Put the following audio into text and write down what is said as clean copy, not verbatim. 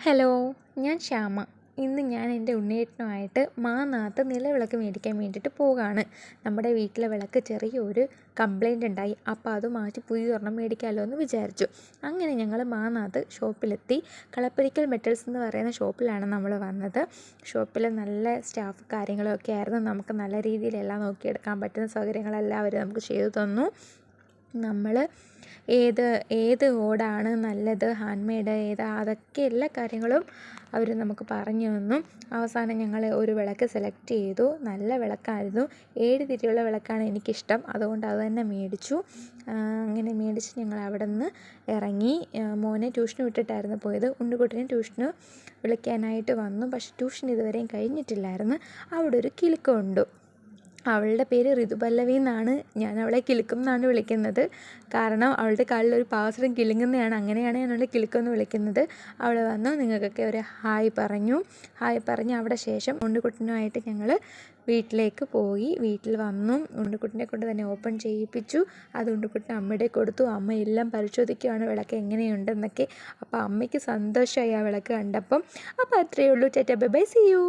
Hello, ഞാൻ ശ്യാമ. ഇന്ന് ഞാൻ എൻ്റെ ഉണ്ണിയേട്ടനുമായിട്ട് മാന്നാത്ത് നിലവിളക്ക് മേടിക്കാൻ വേണ്ടിയിട്ട് പോവുകയാണ്. നമ്മുടെ വീട്ടിലെ വിളക്ക് ചെറിയൊരു കംപ്ലൈൻറ്റ് ഉണ്ടായി. അപ്പോൾ അത് മാറ്റി പുതിയൊരെണ്ണം മേടിക്കാമല്ലോ എന്ന് വിചാരിച്ചു. അങ്ങനെ ഞങ്ങൾ മാന്നാത്ത് ഷോപ്പിലെത്തി. കളപ്പുരയ്ക്കൽ മെറ്റൽസ് എന്ന് പറയുന്ന ഷോപ്പിലാണ് നമ്മൾ വന്നത്. ഷോപ്പിൽ നല്ല സ്റ്റാഫ് കാര്യങ്ങളൊക്കെ ആയിരുന്നു. നമുക്ക് നല്ല രീതിയിലെല്ലാം നോക്കിയെടുക്കാൻ പറ്റുന്ന സൗകര്യങ്ങളെല്ലാം അവർ നമുക്ക് ചെയ്തു തന്നു. നമ്മൾ ഏത് ഓടാണ് നല്ലത്, ഹാൻഡ് മെയ്ഡ് ഏതാ, അതൊക്കെ എല്ലാ കാര്യങ്ങളും അവർ നമുക്ക് പറഞ്ഞു തന്നു. അവസാനം ഞങ്ങൾ ഒരു വിളക്ക് സെലക്ട് ചെയ്തു. നല്ല വിളക്കായിരുന്നു. 7 തിരിയുള്ള വിളക്കാണ് എനിക്കിഷ്ടം. അതുകൊണ്ട് അത് തന്നെ മേടിച്ചു. അങ്ങനെ മേടിച്ച് ഞങ്ങൾ അവിടെ നിന്ന് ഇറങ്ങി. മോനെ ട്യൂഷന് വിട്ടിട്ടായിരുന്നു പോയത്. ഉണ്ണിക്കുട്ടനെ ട്യൂഷന് വിളിക്കാനായിട്ട് വന്നു. പക്ഷേ ട്യൂഷൻ ഇതുവരെയും കഴിഞ്ഞിട്ടില്ലായിരുന്നു. അവിടെ ഒരു കിലുക്കമുണ്ട്. അവളുടെ പേര് ഋതുപല്ലവി എന്നാണ്. ഞാൻ അവളെ കിലുക്കം എന്നാണ് വിളിക്കുന്നത്. കാരണം അവളുടെ കാലിലൊരു പാവസരം കിലുങ്ങുന്നതാണ്. അങ്ങനെയാണ് ഞാൻ അവളെ കിലുക്കം എന്ന് വിളിക്കുന്നത്. അവൾ വന്നു നിങ്ങൾക്കൊക്കെ ഒരു ഹായ് പറഞ്ഞ് അവിടെ ശേഷം ഉണ്ണിക്കുട്ടനുമായിട്ട് ഞങ്ങൾ വീട്ടിലേക്ക് പോയി. വീട്ടിൽ വന്നു ഉണ്ണിക്കുട്ടനെ കൊണ്ട് തന്നെ ഓപ്പൺ ചെയ്യിപ്പിച്ചു. അത് ഉണ്ണിക്കുട്ടൻ അമ്മയുടെ കൊടുത്തു. അമ്മ എല്ലാം പരിശോധിക്കുകയാണ് വിളക്ക് എങ്ങനെയുണ്ടെന്നൊക്കെ. അപ്പോൾ അമ്മയ്ക്ക് സന്തോഷമായി ആ വിളക്ക് കണ്ടപ്പം. അപ്പോൾ അത്രയേ ഉള്ളൂ. Tata bye bye, see U.